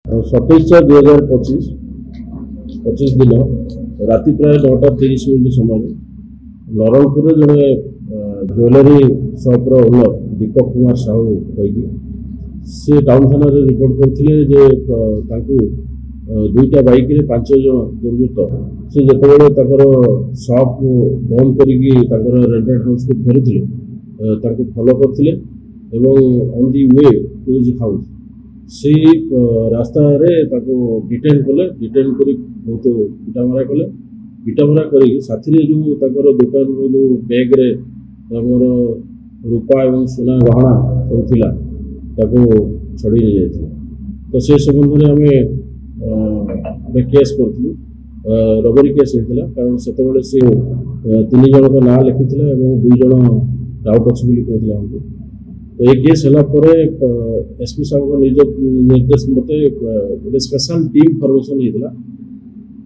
27/4/2025 दिन राति प्राय 9:30 समय नरणपुर जड़े ज्वेलरी सप्र ओनर दीपक कुमार साहू कहीकि से टाउन थाना रिपोर्ट करते दुईटा बाइक 5 जन दुर्वृत्त से जितेबाला सप बंद कर रेंटेड हाउस को फेरुले फॉलो करते on the way to his house से रास्ता डिटेन कले डिटेन कर बहुत पिटामरा कले पिटामरा कर साथी जो दुकान जो बैग्रे रूपा और सोना गहना सब थिला छड़ी नहीं जाती तो से संबंध में आम केस करूँ रबरी केस होता कारण से 3 जन का ना लिखी 2 जन डाउट अच्छे कहते हमको तो ये केस है एसपी साहब निर्देश मत गोटे स्पेशल टीम फॉर्मेशन होता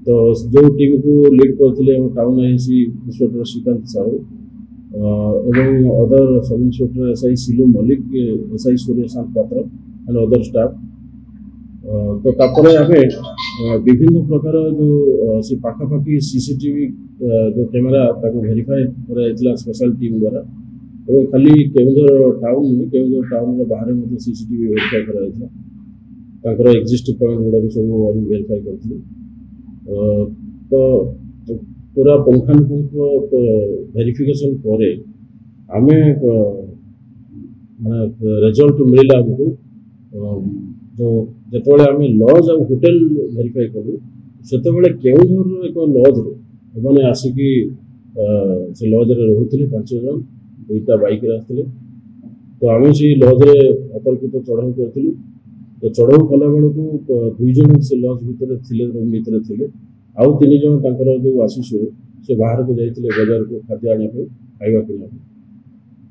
तो जो टीम को लीड करते town IC inspector Srikanth Sahu एवं other sub inspector SI Silu Mallik SI Suryashant Patra and other staff तो आम विभिन्न प्रकार जो सी पाखापाखि सीसीटीवी जो कैमेरा वेरीफाई कर स्पेशल टीम द्वारा और खाली केवंझर टाउन केवंझर टाउन बाहर सीसीटीवी वेरीफाई कर एक्जिस्ट पॉइंट गुड़ा भी सब वेरीफाई करते तो पूरा पुंखानुपुंख वेरिफिकेशन पर आम रिजल्ट मिलला आमको जो जिते आम लज आ होटेल वेरीफाई कलु से केवंझर एक लज मैंने आसिकी से लज रोते 5 जन 2टा बाइक आसते तो आम से लज्रे अतर्कित चढ़ाऊ करूँ तो चढ़ाऊ कला बेलू 2 जन से लज भितर रूम भितर थे आउ 3 जन जो आशिषु से बाहर को जाते बजार को खाद्य आने खावा किना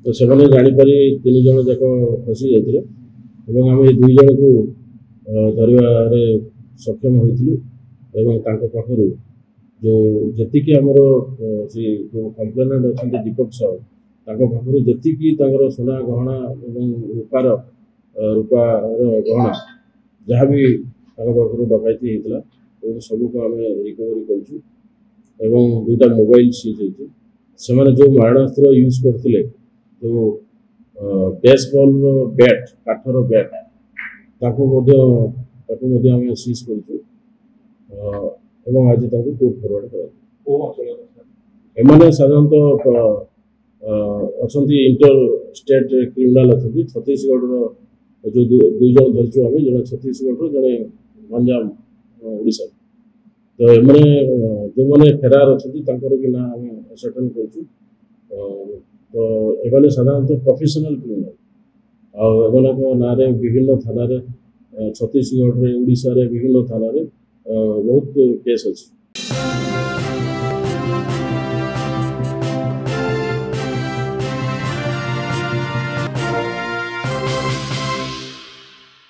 तो से जापारी 3 जन जाक फसी जाते आम 2 जन को धरवे सक्षम होती पाखर जो जी आमर से जो कंप्लेनेंट अच्छा दीपक साहू पाखर जी सोना गहना रूपार गहना जहाँ भी पाखर डकैती होता सबको आम रिकवरी करूँ 2टा मोबाइल सीज होती से जो मारणास्त्र यूज करते तो बेसबॉल बैट काठर बैट सीज कर आज कोर्ट फरवर्ड कर साधारणतः अच्छा इंटर स्टेट क्रिमिनाल अच्छा छत्तीसगढ़ जो 2 जन धरचु आम जड़े छत्तीसगढ़ जड़े गंजाम ओडिशा तो एमने जो मैंने फेरार अच्छा कि ना आम सर्टेन कर तो एमाने साधारणतः प्रोफेशनल क्रिमिनाल ना विभिन्न थाना छत्तीसगढ़ ओडिशा विभिन्न थाना बहुत केस अच्छी।